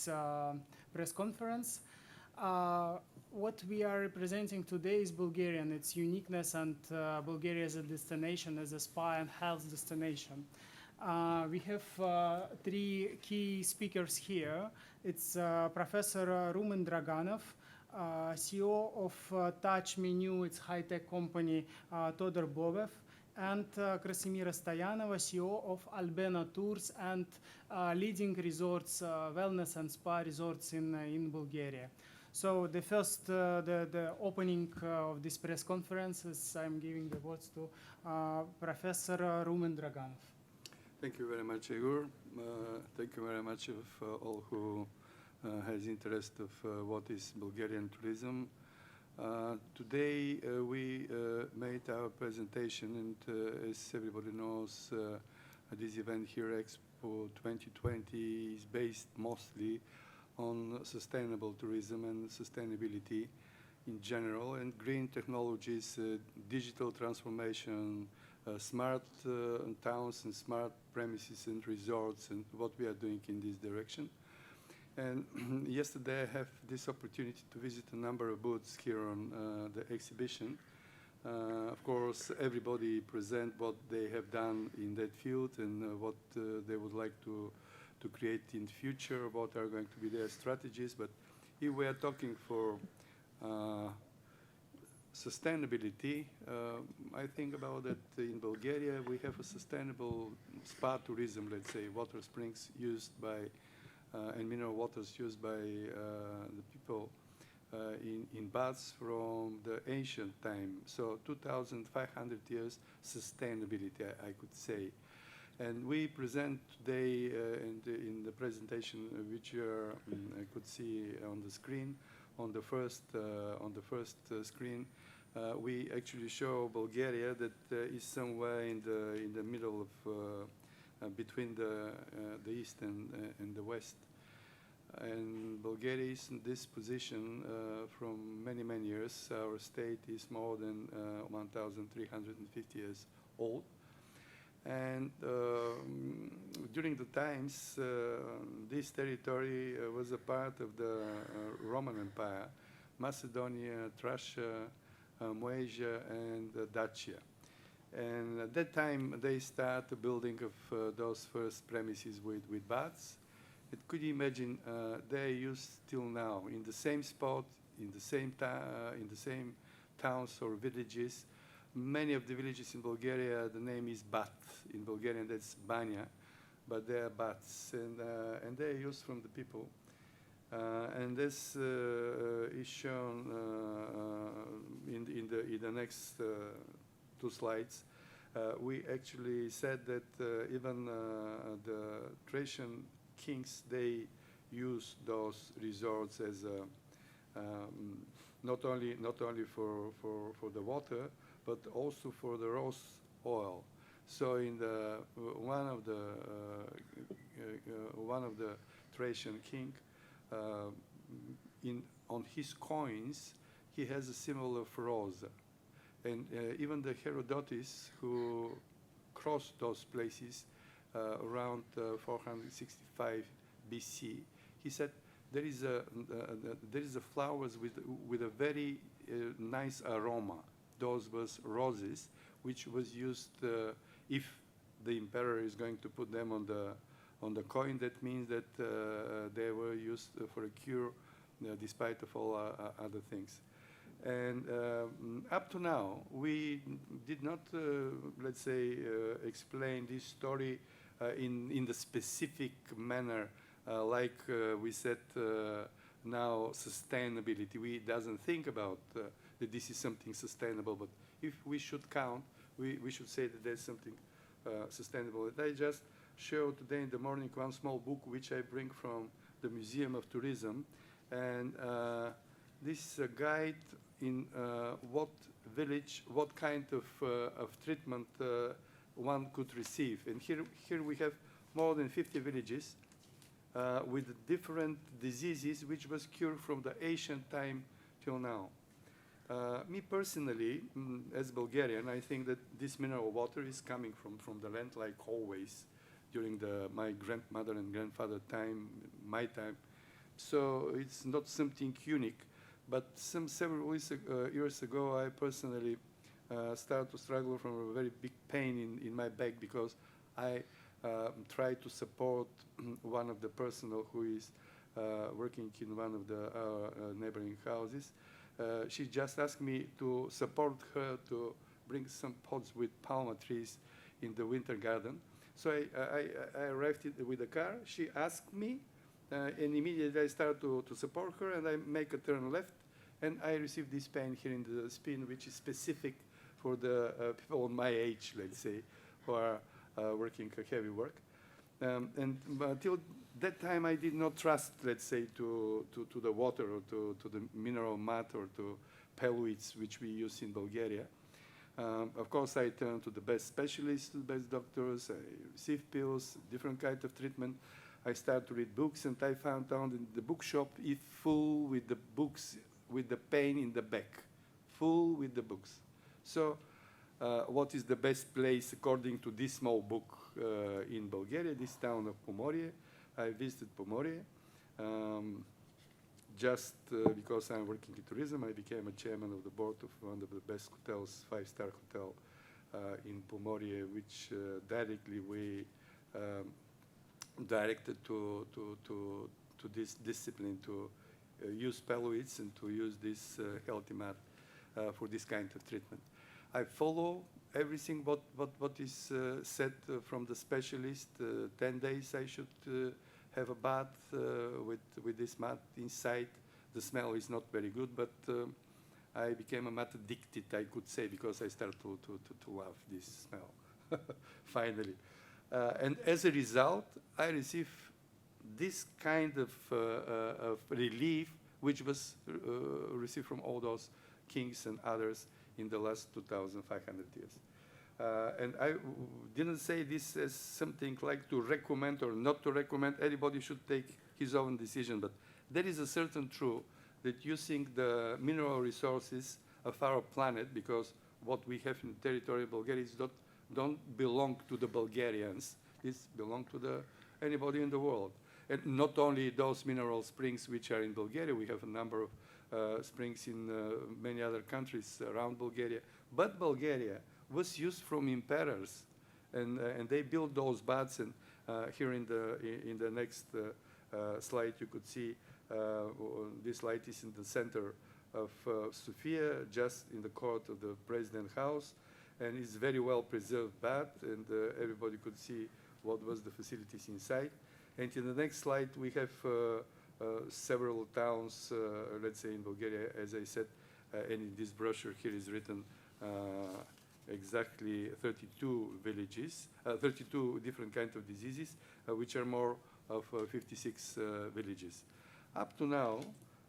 this press conference. What we are representing today is Bulgaria and its uniqueness, and Bulgaria as a destination, as a spa and health destination. We have three key speakers here. It's Professor Rumen Draganov, CEO of Touch Menu, its high-tech company, Todor Bovev, and Krasimira Stoyanova, CEO of Albena Tours and leading resorts, wellness and spa resorts in Bulgaria. So the first, the opening of this press conference is I'm giving the words to Professor Rumen Draganov. Thank you very much, Igor. Thank you very much of all who has interest of what is Bulgarian tourism. Today we made our presentation, and as everybody knows, this event here, Expo 2020, is based mostly on sustainable tourism and sustainability in general, and green technologies, digital transformation, smart towns and smart premises and resorts, and what we are doing in this direction. And yesterday I have this opportunity to visit a number of booths here on the exhibition. Of course, everybody present what they have done in that field and what they would like to create in the future, what are going to be their strategies. But if we are talking for sustainability, I think about that in Bulgaria we have a sustainable spa tourism, let's say, water springs used by and mineral waters used by the people in baths from the ancient time. So 2,500 years sustainability, I could say. And we present today in the presentation, which you could see on the screen, on the first screen, we actually show Bulgaria that is somewhere in the middle of between the east and the west. And Bulgaria is in this position from many years. Our state is more than 1,350 years old. And during the times, this territory was a part of the Roman Empire, Macedonia, Thracia, Moesia, and Dacia. And at that time, they start the building of those first premises with baths. And could you imagine they are used till now in the same spot, in the same towns or villages. Many of the villages in Bulgaria, the name is Bat. In Bulgarian, that's Banya, but they are baths, and they are used from the people. And this is shown in the next two slides. We actually said that even the Thracian kings, they use those resorts as not only for the water, but also for the rose oil. So in one of the Thracian king, on his coins, he has a symbol of rose. And even the Herodotus, who crossed those places around 465 BC, he said there is a flowers with a very nice aroma. Those was roses, which was used if the emperor is going to put them on the coin. That means that they were used for a cure, despite of all other things. And up to now, we did not, let's say, explain this story in the specific manner, like we said now, sustainability. We doesn't think about that this is something sustainable, but if we should count, we should say that there's something sustainable. And I just showed today in the morning one small book which I bring from the Museum of Tourism, and this guide in what village, what kind of treatment one could receive. And here we have more than 50 villages with different diseases which was cured from the ancient time till now. Me personally, as Bulgarian, I think that this mineral water is coming from the land, like always during my grandmother and grandfather time, my time. so it's not something unique. But several years ago, I personally started to struggle from a very big pain in my back because I tried to support one of the personnel who is working in one of the neighboring houses. She just asked me to support her to bring some pots with palm trees in the winter garden. So I arrived with a car. She asked me, and immediately I started to support her, and I make a turn left, and I received this pain here in the spine, which is specific for the people my age, let's say, who are working heavy work. And until that time, I did not trust, let's say, to the water or to the mineral mud or to peluits, which we use in Bulgaria. Of course, I turned to the best specialists, to the best doctors. I received pills, different kinds of treatment. I started to read books, and I found out in the bookshop is full with the books with the pain in the back, full with the books. So what is the best place according to this small book in Bulgaria, this town of Pomorie? I visited Pomorie. Just because I'm working in tourism, I became a chairman of the board of one of the best hotels, five-star hotel in Pomorie, which directly we directed to this discipline to use peluits and to use this healthy mat for this kind of treatment. I follow everything what is said from the specialist. 10 days I should have a bath with this mat inside. The smell is not very good, but I became a mat addicted, I could say, because I started to love this smell, finally. And as a result, I received this kind of relief, which was received from all those kings and others in the last 2,500 years. And I didn't say this as something like to recommend or not to recommend. Everybody should take his own decision. But there is a certain truth that using the mineral resources of our planet, because what we have in the territory of Bulgaria don't belong to the Bulgarians. It belong to anybody in the world. And not only those mineral springs which are in Bulgaria, we have a number of springs in many other countries around Bulgaria. But Bulgaria was used from emperors, and they built those baths. And here in the next slide, you could see this light is in the center of Sofia, just in the court of the president house, and it's very well preserved bath, and everybody could see what was the facilities inside. And in the next slide, we have several towns, let's say in Bulgaria, as I said, and in this brochure here is written exactly 32 villages, 32 different kinds of diseases, which are more of 56 villages. Up to now,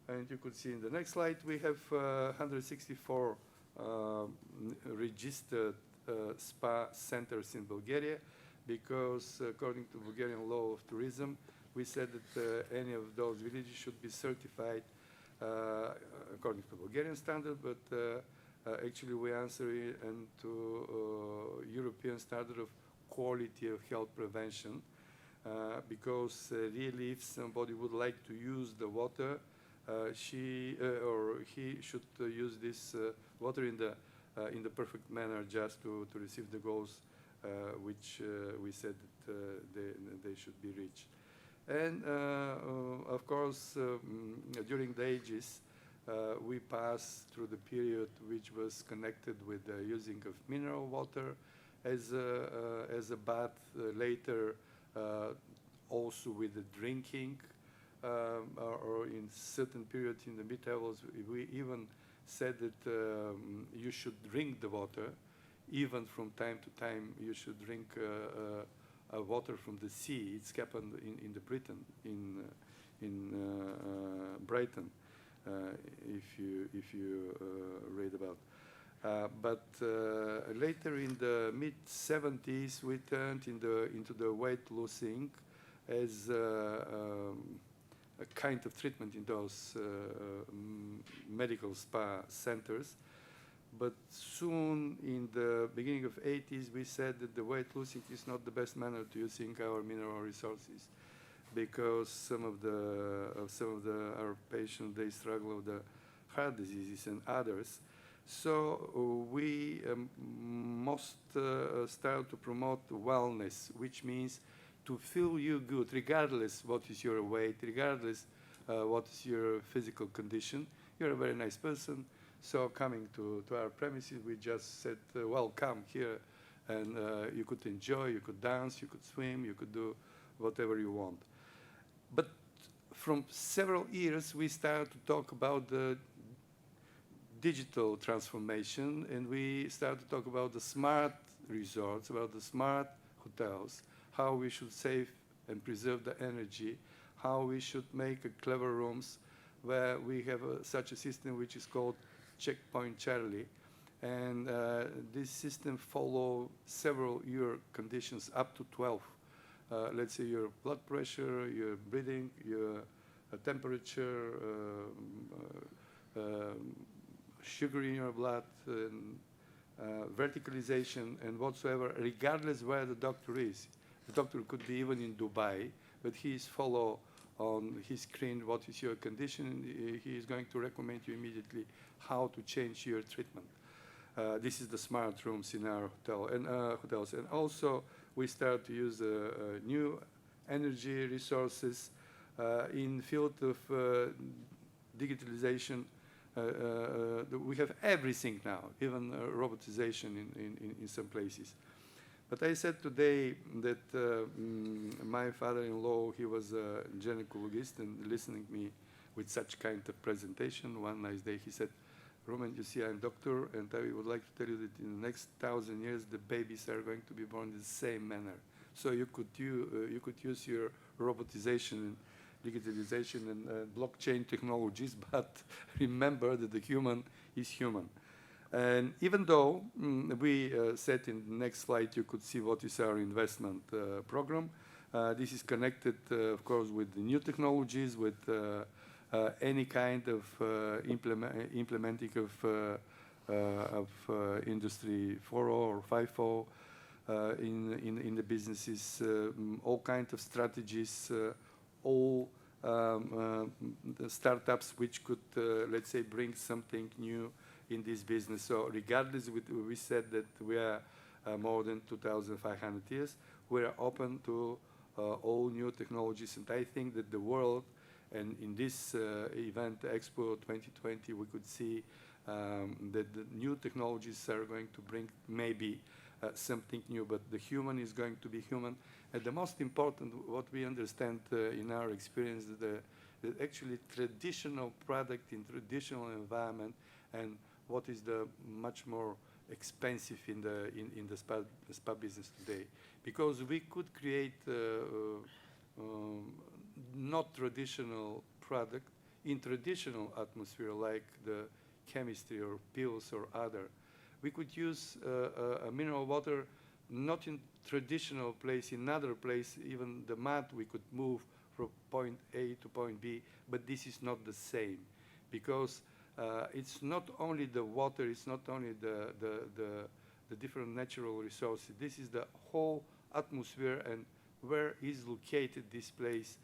and you could see in the next slide, we have 164 registered spa centers in Bulgaria, because according to Bulgarian law of tourism, we said that any of those villages should be certified according to Bulgarian standard, but actually we answer it to European standard of quality of health prevention, because really if somebody would like to use the water, she or he should use this water in the perfect manner, just to receive the goals which we said that they should be reached. And of course, during the ages, we passed through the period which was connected with the using of mineral water as a bath, later also with the drinking, or in certain periods in the mid-levels, we even said that you should drink the water. Even from time to time, you should drink water from the sea. It's happened in the Britain, in Brighton, if you read about. But later in the mid-70s, we turned into the weight losing as a kind of treatment in those medical spa centers. But soon, in the beginning of 80s, we said that the weight losing is not the best manner to using our mineral resources. because some of our patients, they struggle with the heart diseases and others. So we must start to promote wellness, which means to feel you good, regardless what is your weight, regardless what is your physical condition. You're a very nice person. So coming to our premises, we just said, welcome here. And you could enjoy, you could dance, you could swim, you could do whatever you want. But from several years, we started to talk about the digital transformation, and we started to talk about the smart resorts, about the smart hotels, how we should save and preserve the energy, how we should make clever rooms where we have such a system which is called Checkpoint Charlie. And this system follow several your conditions up to 12. Let's say your blood pressure, your breathing, your temperature, sugar in your blood, and verticalization, and whatsoever, regardless where the doctor is. The doctor could be even in Dubai, but he is follow on his screen what is your condition. He is going to recommend you immediately how to change your treatment. This is the smart rooms in our hotels. And also, we start to use new energy resources in field of digitalization. We have everything now, even robotization in some places. But I said today that my father-in-law, he was a gynecologist, and listening me with such kind of presentation, one nice day he said, Roman, you see, I'm a doctor, and I would like to tell you that in the next 1,000 years, the babies are going to be born in the same manner. So you could use your robotization, digitalization, and blockchain technologies, but remember that the human is human. And even though we said in the next slide, you could see what is our investment program. This is connected, of course, with the new technologies, with any kind of implementing of Industry 4.0 or 5.0 in the businesses, all kinds of strategies, all the startups which could, let's say, bring something new in this business. So regardless, we said that we are more than 2,500 years, we are open to all new technologies. And I think that the world, and in this event, Expo 2020, we could see that the new technologies are going to bring maybe something new, but the human is going to be human. And the most important, what we understand in our experience, that actually traditional product in traditional environment, and what is the much more expensive in the spa business today, because we could create not traditional product in traditional atmosphere like the chemistry or pills or other. We could use a mineral water not in traditional place, in another place, even the mud we could move from point A to point B, but this is not the same, because it's not only the water, it's not only the different natural resources, this is the whole atmosphere and where is located this place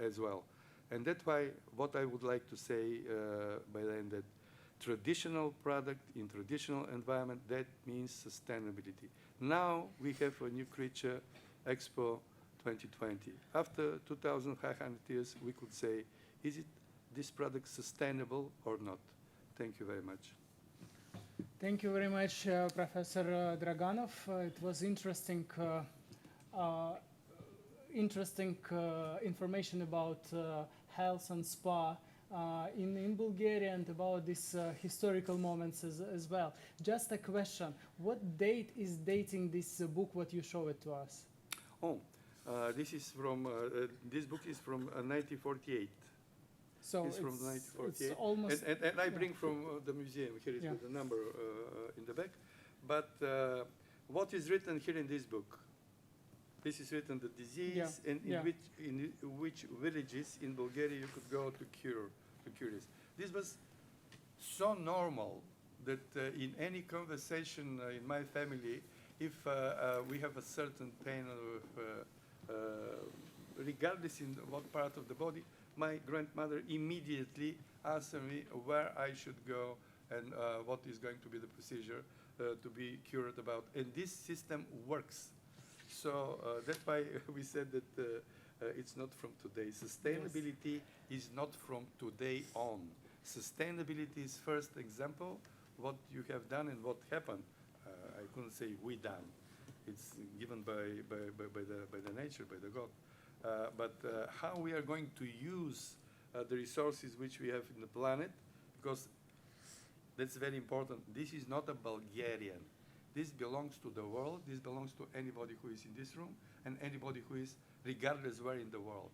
as well. And that's why what I would like to say by the end, that traditional product in traditional environment, that means sustainability. Now we have a new creature, Expo 2020. After 2,500 years, we could say, is it this product sustainable or not? Thank you very much. Thank you very much, Professor Draganov. It was interesting information about health and spa in Bulgaria, and about these historical moments as well. Just a question, what date is dating this book, what you show it to us? Oh, this is from, this book is from 1948. So it's from 1948. It's almost, and I bring from the museum. Here is the number in the back. But what is written here in this book? This is written the disease and in which villages in Bulgaria you could go to cure this. This was so normal that in any conversation in my family, if we have a certain pain of regardless in what part of the body, my grandmother immediately asked me where I should go and what is going to be the procedure to be cured about. And this system works. So that's why we said that it's not from today. Sustainability is not from today on. Sustainability is first example, what you have done and what happened. I couldn't say we done. It's given by the nature, by the God. But how we are going to use the resources which we have in the planet, because that's very important. This is not a Bulgarian. This belongs to the world. This belongs to anybody who is in this room and anybody who is regardless where in the world.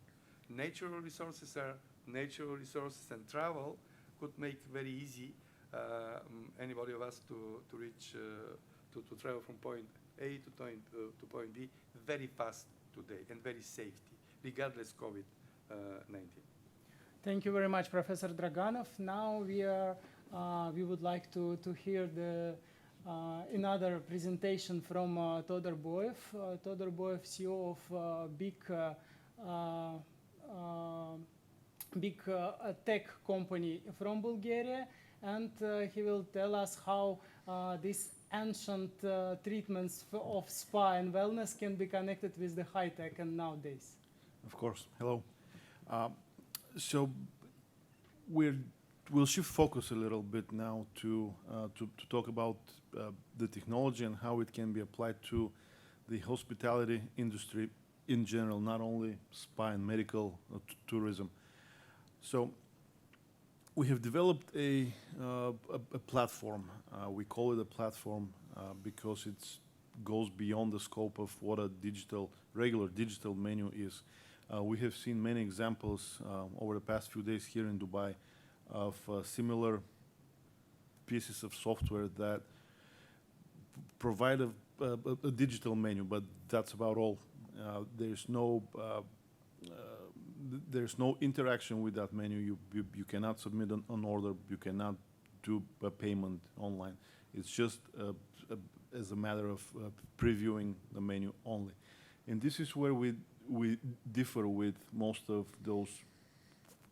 Natural resources are natural resources, and travel could make very easy anybody of us to reach, to travel from point A to point B very fast today and very safety, regardless COVID-19. Thank you very much, Professor Draganov. Now we would like to hear another presentation from Todor Boev. Todor Boev, CEO of big tech company from Bulgaria, and he will tell us how these ancient treatments of spa and wellness can be connected with the high tech and nowadays. Of course. Hello. So we'll shift focus a little bit now to talk about the technology and how it can be applied to the hospitality industry in general, not only spa and medical tourism. So we have developed a platform. We call it a platform because it goes beyond the scope of what a regular digital menu is. We have seen many examples over the past few days here in Dubai of similar pieces of software that provide a digital menu, but that's about all. There's no interaction with that menu. You cannot submit an order. You cannot do a payment online. It's just as a matter of previewing the menu only. And this is where we differ with most of those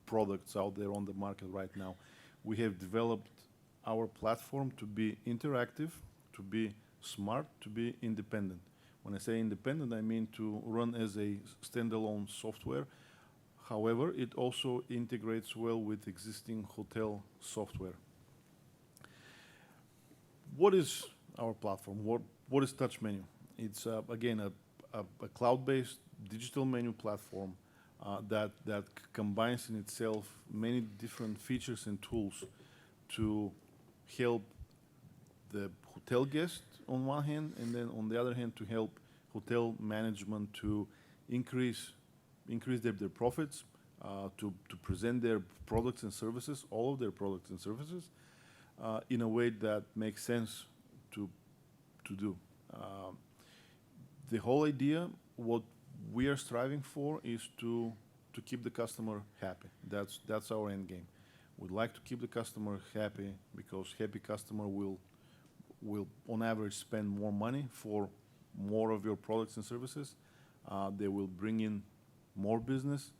products out there on the market right now. We have developed our platform to be interactive, to be smart, to be independent. When I say independent, I mean to run as a standalone software. However, it also integrates well with existing hotel software. What is our platform? What is Touch Menu? It's again a cloud-based digital menu platform that combines in itself many different features and tools to help the hotel guest on one hand, and then on the other hand to help hotel management to increase their profits, to present their products and services, all of their products and services, in a way that makes sense to do. The whole idea, what we are striving for, is to keep the customer happy. That's our end game. We'd like to keep the customer happy because happy customer will on average spend more money for more of your products and services. They will bring in more business,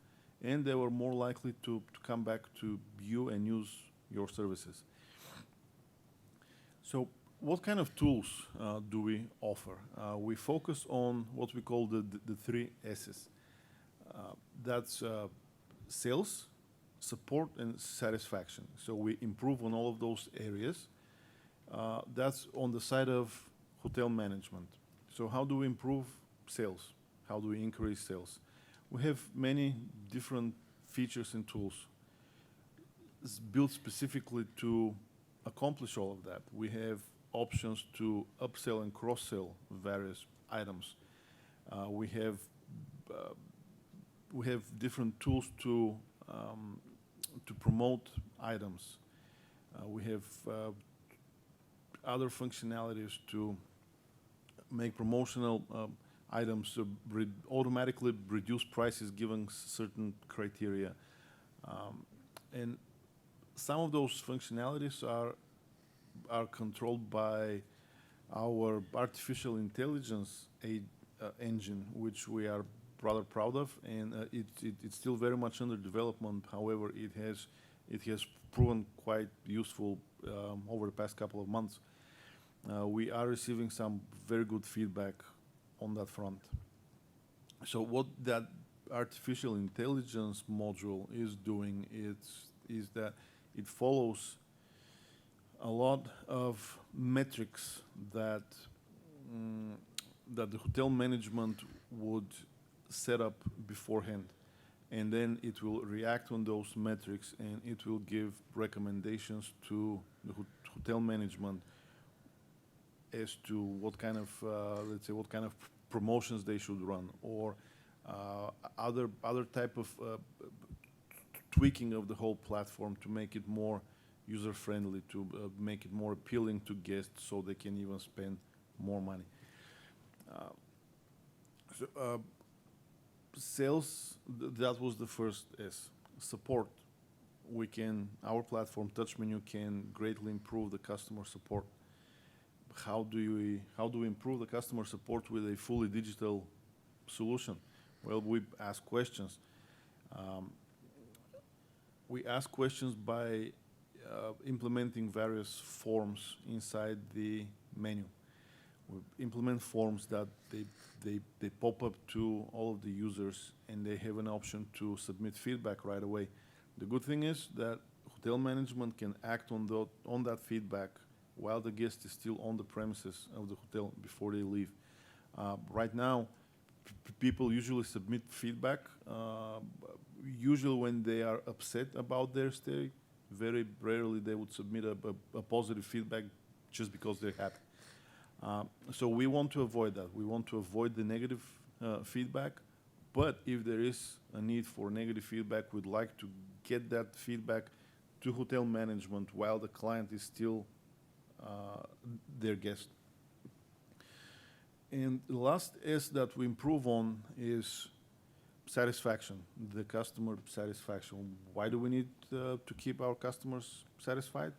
and they were more likely to come back to you and use your services. So what kind of tools do we offer? We focus on what we call the 3 S's. That's sales, support, and satisfaction. So we improve on all of those areas. That's on the side of hotel management. So how do we improve sales? How do we increase sales? We have many different features and tools built specifically to accomplish all of that. We have options to upsell and cross-sell various items. We have different tools to promote items. We have other functionalities to make promotional items automatically reduce prices given certain criteria. And some of those functionalities are controlled by our artificial intelligence engine, which we are rather proud of, and it's still very much under development. However, it has proven quite useful over the past couple of months. We are receiving some very good feedback on that front. So what that artificial intelligence module is doing is that it follows a lot of metrics that that the hotel management would set up beforehand, and then it will react on those metrics, and it will give recommendations to the hotel management as to what kind of let's say what kind of promotions they should run, or other type of tweaking of the whole platform to make it more user friendly, to make it more appealing to guests, so they can even spend more money. Sales, that was the first S. Support, our platform touch menu can greatly improve the customer support. How do we improve the customer support with a fully digital solution? Well, we ask questions. We ask questions by implementing various forms inside the menu. We implement forms that they pop up to all of the users, and they have an option to submit feedback right away. The good thing is that hotel management can act on that feedback while the guest is still on the premises of the hotel before they leave. Right now, people usually submit feedback, usually when they are upset about their stay. Very rarely they would submit a positive feedback just because they're happy. So we want to avoid that. We want to avoid the negative feedback, but if there is a need for negative feedback, we'd like to get that feedback to hotel management while the client is still their guest. And the last S that we improve on is satisfaction, the customer satisfaction. Why do we need to keep our customers satisfied?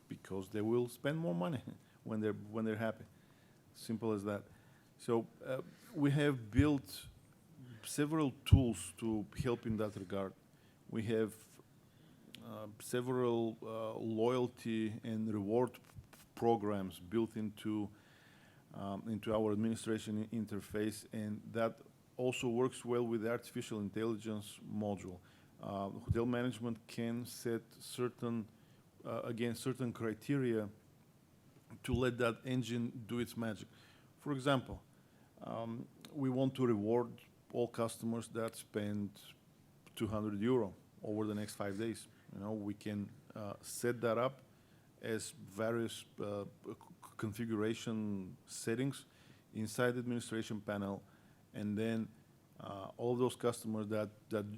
Because they will spend more money when they're happy. Simple as that. So we have built several tools to help in that regard. We have several loyalty and reward programs built into our administration interface, and that also works well with the artificial intelligence module. Hotel management can set certain criteria to let that engine do its magic. For example, we want to reward all customers that spend 200 euro over the next 5 days. We can set that up as various configuration settings inside the administration panel, and then all of those customers that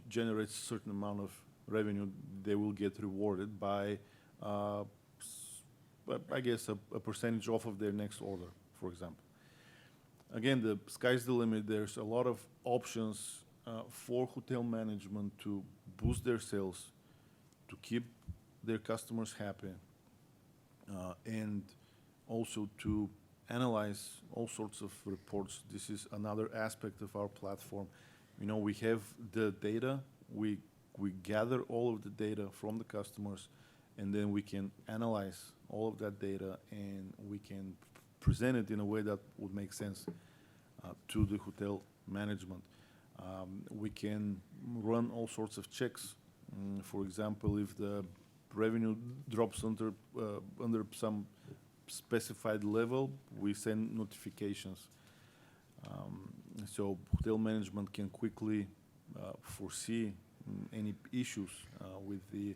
generate a certain amount of revenue, they will get rewarded by, I guess, a percentage off of their next order, for example. Again, the sky's the limit. There's a lot of options for hotel management to boost their sales, to keep their customers happy, and also to analyze all sorts of reports. This is another aspect of our platform. We have the data. We gather all of the data from the customers, and then we can analyze all of that data, and we can present it in a way that would make sense to the hotel management. We can run all sorts of checks. For example, if the revenue drops under some specified level, we send notifications. So hotel management can quickly foresee any issues with the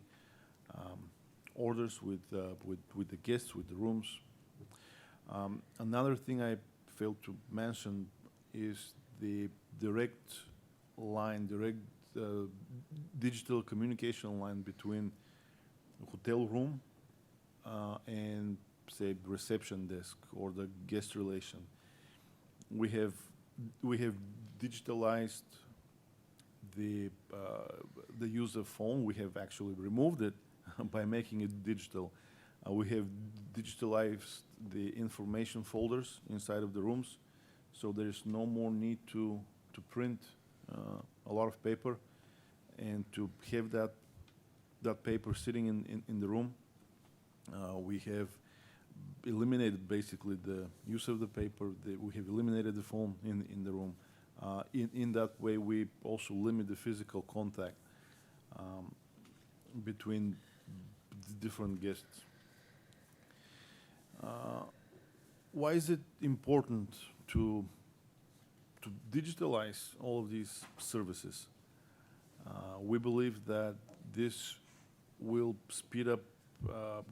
orders, with the guests, with the rooms. Another thing I failed to mention is the direct digital communication line between hotel room and, say, reception desk or the guest relation. We have digitalized the use of phone. We have actually removed it by making it digital. We have digitalized the information folders inside of the rooms, so there is no more need to print a lot of paper and to have that paper sitting in the room. We have eliminated basically the use of the paper. We have eliminated the phone in the room. In that way, we also limit the physical contact between the different guests. Why is it important to digitalize all of these services? We believe that this will speed up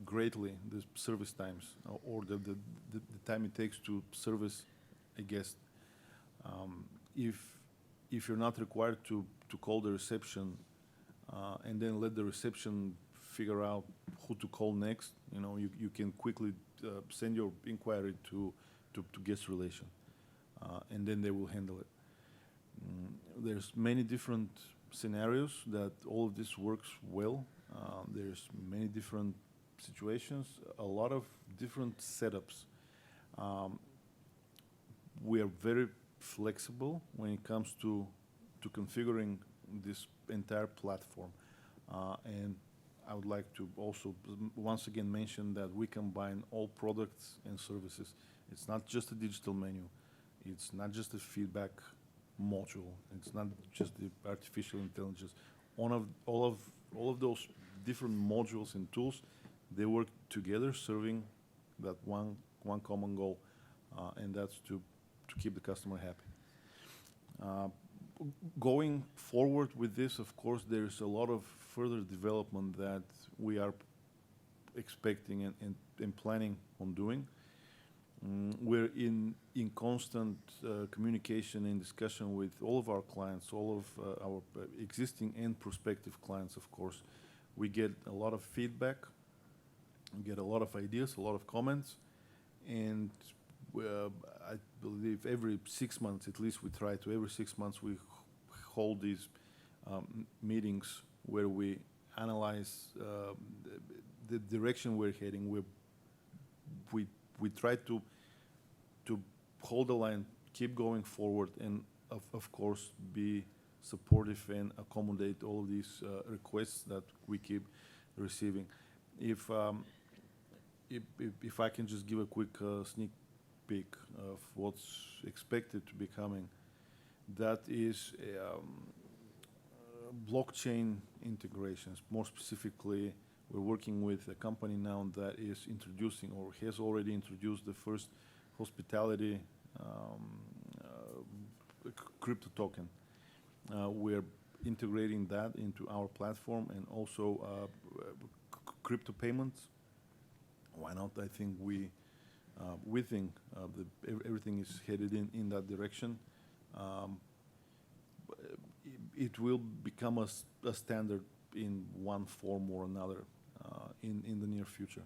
greatly the service times or the time it takes to service a guest. If you're not required to call the reception and then let the reception figure out who to call next, you can quickly send your inquiry to guest relation, and then they will handle it. There's many different scenarios that all of this works well. There's many different situations, a lot of different setups. We are very flexible when it comes to configuring this entire platform. And I would like to also once again mention that we combine all products and services. It's not just a digital menu. It's not just a feedback module. It's not just the artificial intelligence. All of those different modules and tools, they work together, serving that one common goal, and that's to keep the customer happy. Going forward with this, of course, there's a lot of further development that we are expecting and planning on doing. We're in constant communication and discussion with all of our clients, all of our existing and prospective clients, of course. We get a lot of feedback, we get a lot of ideas, a lot of comments, and I believe every 6 months, at least we try to, every 6 months we hold these meetings where we analyze the direction we're heading. We try to hold the line, keep going forward, and of course be supportive and accommodate all of these requests that we keep receiving. If I can just give a quick sneak peek of what's expected to be coming, that is blockchain integrations. More specifically, we're working with a company now that is introducing or has already introduced the first hospitality crypto token. We're integrating that into our platform, and also crypto payments. Why not? I think we think everything is headed in that direction. It will become a standard in one form or another in the near future.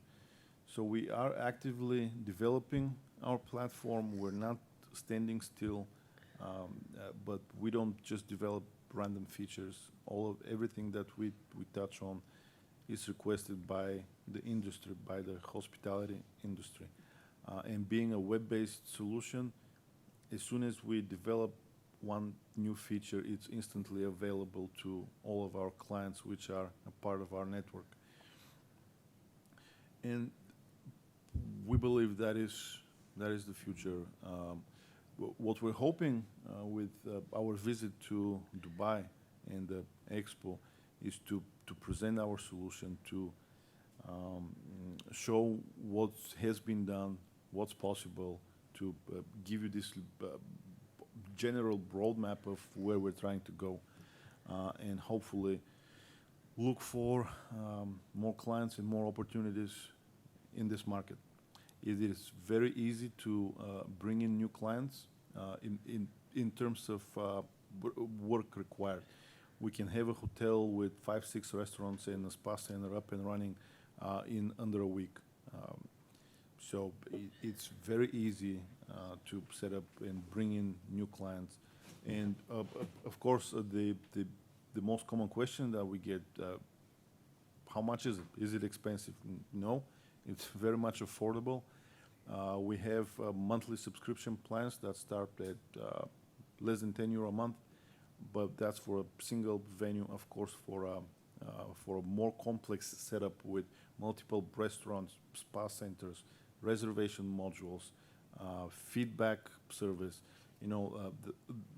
So we are actively developing our platform. We're not standing still, but we don't just develop random features. Everything that we touch on is requested by the industry, by the hospitality industry. And being a web-based solution, as soon as we develop one new feature, it's instantly available to all of our clients, which are a part of our network. And we believe that is the future. What we're hoping with our visit to Dubai and the Expo is to present our solution, to show what has been done, what's possible, to give you this general roadmap of where we're trying to go, and hopefully look for more clients and more opportunities in this market. It is very easy to bring in new clients in terms of work required. We can have a hotel with 5-6 restaurants and a spa center up and running in under a week. So it's very easy to set up and bring in new clients. And of course, the most common question that we get, how much is it? Is it expensive? No, it's very much affordable. We have monthly subscription plans that start at less than 10 euro a month, but that's for a single venue. Of course, for a more complex setup with multiple restaurants, spa centers, reservation modules, feedback service,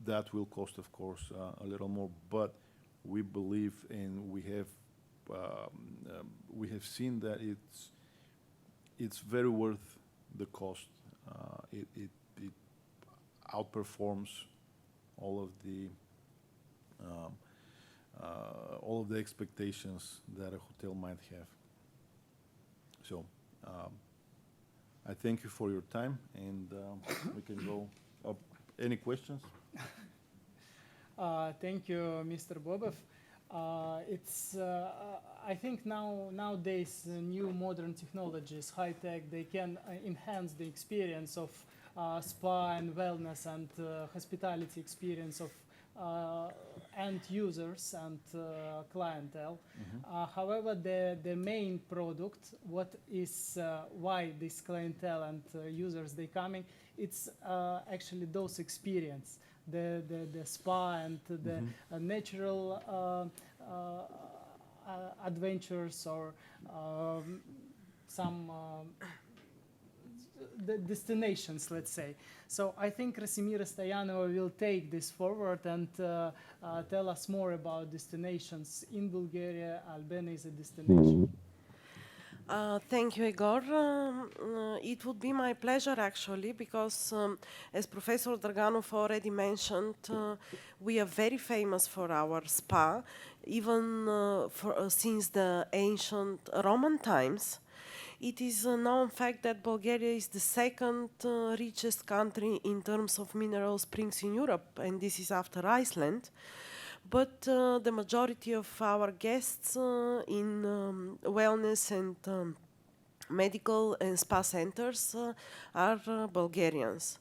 that will cost, of course, a little more. But we believe, and we have seen that it's very worth the cost. It outperforms all of the expectations that a hotel might have. So I thank you for your time, and we can go up. Any questions? Thank you, Mr. Bobov. I think nowadays new modern technologies, high tech, they can enhance the experience of spa and wellness and hospitality experience of end users and clientele. However, the main product, what is why this clientele and users they coming, it's actually those experience, the spa and the natural adventures or some the destinations, let's say. So I think Krasimira Stoyanova will take this forward and tell us more about destinations in Bulgaria. Albania is a destination. Thank you, Igor. It would be my pleasure, actually, because as Professor Draganov already mentioned, we are very famous for our spa, even since the ancient Roman times. It is a known fact that Bulgaria is the second richest country in terms of mineral springs in Europe, and this is after Iceland. But the majority of our guests in wellness and medical and spa centers are Bulgarians.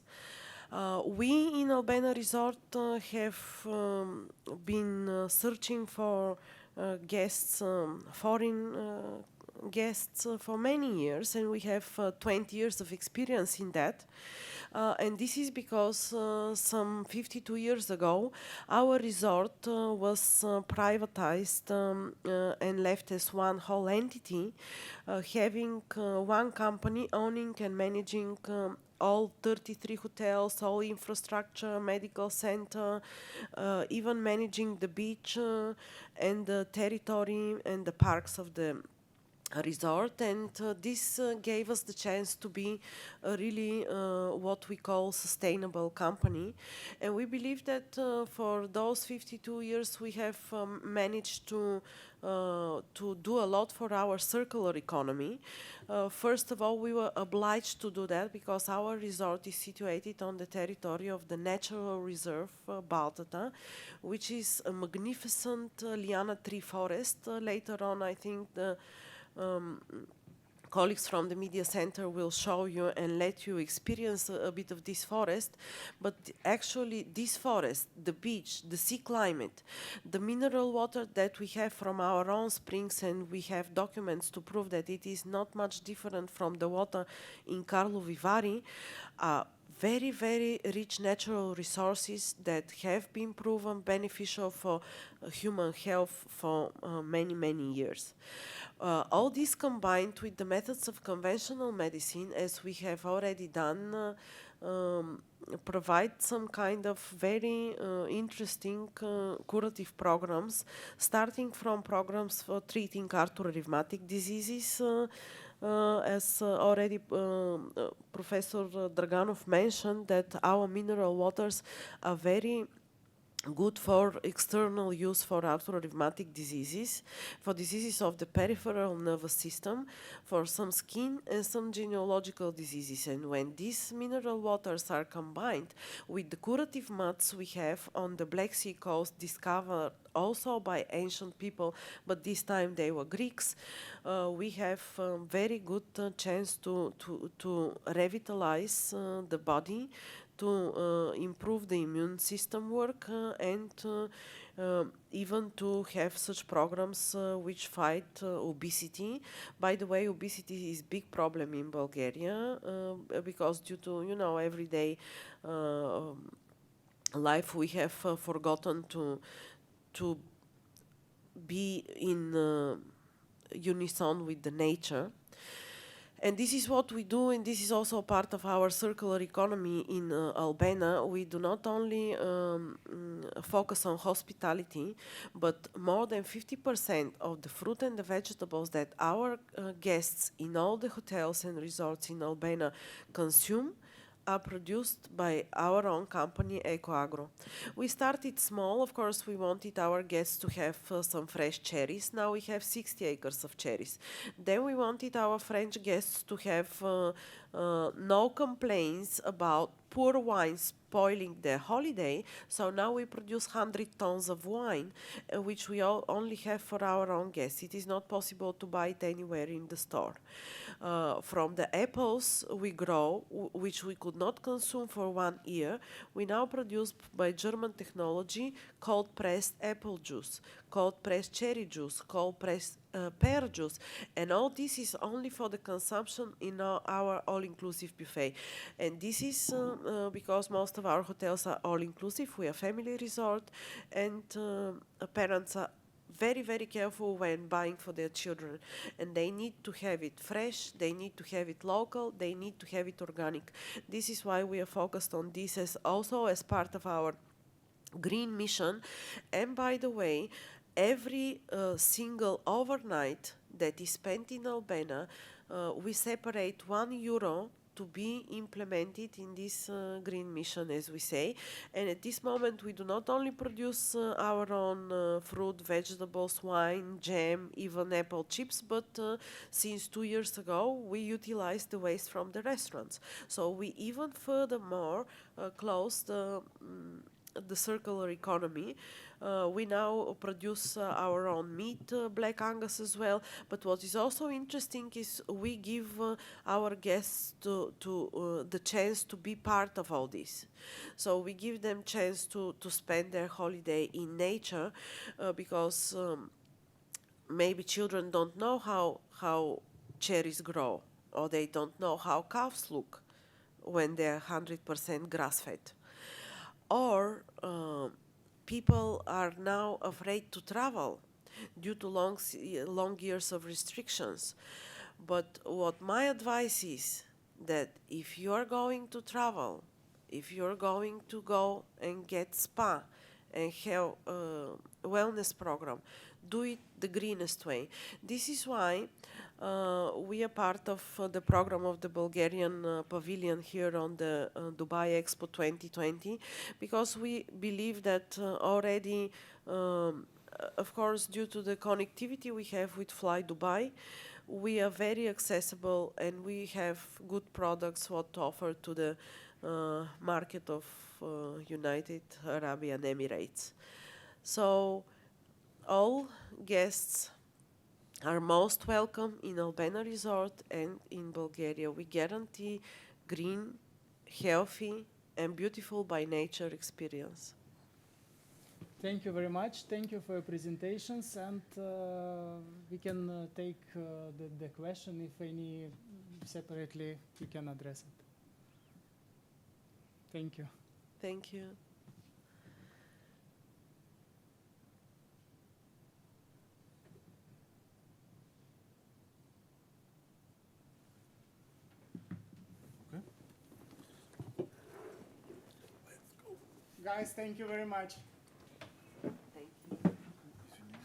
We in Albania Resort have been searching for guests, foreign guests for many years, and we have 20 years of experience in that. And this is because some 52 years ago, our resort was privatized and left as one whole entity, having one company owning and managing all 33 hotels, all infrastructure, medical center, even managing the beach and the territory and the parks of the resort, and this gave us the chance to be really what we call sustainable company. And we believe that for those 52 years we have managed to do a lot for our circular economy. First of all, we were obliged to do that because our resort is situated on the territory of the natural reserve Baltata, which is a magnificent liana tree forest. Later on, I think the colleagues from the media center will show you and let you experience a bit of this forest. But actually this forest, the beach, the sea climate, the mineral water that we have from our own springs, and we have documents to prove that it is not much different from the water in Karlovy Vary, very, very rich natural resources that have been proven beneficial for human health for many, many years. All this combined with the methods of conventional medicine, as we have already done, provide some kind of very interesting curative programs, starting from programs for treating arthro-rheumatic diseases, as already Professor Draganov mentioned, that our mineral waters are very good for external use for arthro-rheumatic diseases, for diseases of the peripheral nervous system, for some skin and some genealogical diseases. And when these mineral waters are combined with the curative muds we have on the Black Sea coast, discovered also by ancient people, but this time they were Greeks, we have a very good chance to revitalize the body, to improve the immune system work, and even to have such programs which fight obesity. By the way, obesity is a big problem in Bulgaria because due to, everyday life we have forgotten to be in unison with the nature. And this is what we do, and this is also part of our circular economy in Albania. We do not only focus on hospitality, but more than 50% of the fruit and the vegetables that our guests in all the hotels and resorts in Albania consume are produced by our own company, EcoAgro. We started small. Of course, we wanted our guests to have some fresh cherries. Now we have 60 acres of cherries. Then we wanted our French guests to have no complaints about poor wine spoiling their holiday. So now we produce 100 tons of wine, which we only have for our own guests. It is not possible to buy it anywhere in the store. From the apples we grow, which we could not consume for 1 year, we now produce by German technology cold pressed apple juice, cold pressed cherry juice, cold pressed pear juice, and all this is only for the consumption in our all-inclusive buffet. And this is because most of our hotels are all-inclusive. We are family resort, and parents are very, very careful when buying for their children, and they need to have it fresh, they need to have it local, they need to have it organic. This is why we are focused on this as also as part of our green mission. And by the way, every single overnight that is spent in Albania, we separate €1 to be implemented in this green mission, as we say. And at this moment, we do not only produce our own fruit, vegetables, wine, jam, even apple chips, but since 2 years ago, we utilize the waste from the restaurants. So we even furthermore close the circular economy. We now produce our own meat, Black Angus as well. But what is also interesting is we give our guests the chance to be part of all this. So we give them chance to spend their holiday in nature because maybe children don't know how cherries grow, or they don't know how cows look when they're 100% grass-fed. Or people are now afraid to travel due to long years of restrictions. But what my advice is that if you're going to travel, if you're going to go and get spa and have a wellness program, do it the greenest way. This is why we are part of the program of the Bulgarian pavilion here on the Dubai Expo 2020, because we believe that already, of course, due to the connectivity we have with Fly Dubai, we are very accessible and we have good products what to offer to the market of United Arab Emirates. So all guests are most welcome in Albania Resort and in Bulgaria. We guarantee green, healthy, and beautiful by nature experience. Thank you very much. Thank you for your presentations, and we can take the question, if any, separately, we can address it. Thank you. Thank you. Guys, thank you very much.